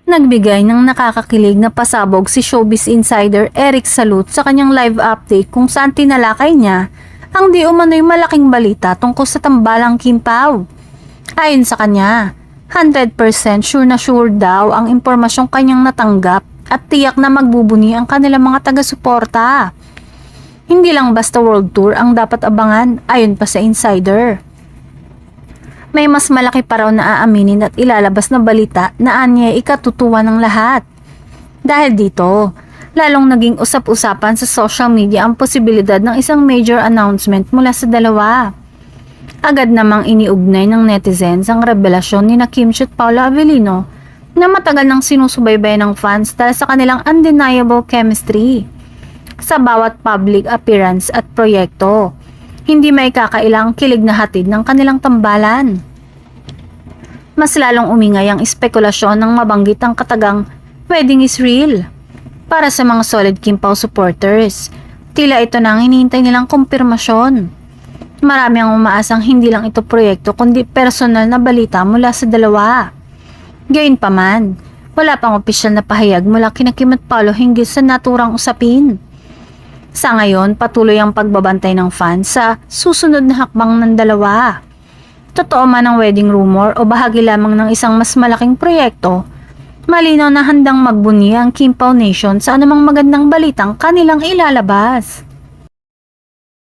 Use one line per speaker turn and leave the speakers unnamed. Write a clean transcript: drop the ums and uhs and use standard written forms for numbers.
Nagbigay ng nakakakilig na pasabog si showbiz insider Eric Salud sa kanyang live update kung saan tinalakay niya ang di umano'y malaking balita tungkol sa tambalang Kim Pao. Ayon sa kanya, 100% sure na sure daw ang impormasyong kanyang natanggap at tiyak na magbubuni ang kanilang mga taga-suporta. Hindi lang basta world tour ang dapat abangan ayon pa sa insider. May mas malaki pa raw na aaminin at ilalabas na balita na anya ikatutuwa ng lahat. Dahil dito, lalong naging usap-usapan sa social media ang posibilidad ng isang major announcement mula sa dalawa. Agad namang iniugnay ng netizens ang revelasyon ni Kim at Paolo Avellino na matagal nang sinusubaybay ng fans dahil sa kanilang undeniable chemistry. Sa bawat public appearance at proyekto, hindi may kakailang kilig na hatid ng kanilang tambalan. Mas lalong umingay ang espekulasyon ng mabanggit ang katagang wedding is real. Para sa mga solid Kim Pao supporters, tila ito na ang hinihintay nilang kumpirmasyon. Marami ang umaasang hindi lang ito proyekto kundi personal na balita mula sa dalawa. Gayunpaman, wala pang opisyal na pahayag mula kina Kim at Paolo hinggil sa naturang usapin. Sa ngayon, patuloy ang pagbabantay ng fans sa susunod na hakbang ng dalawa. Totoo man ang wedding rumor o bahagi lamang ng isang mas malaking proyekto, malinaw na handang magbunyi ang Kim Pao Nation sa anumang magandang balitang kanilang ilalabas.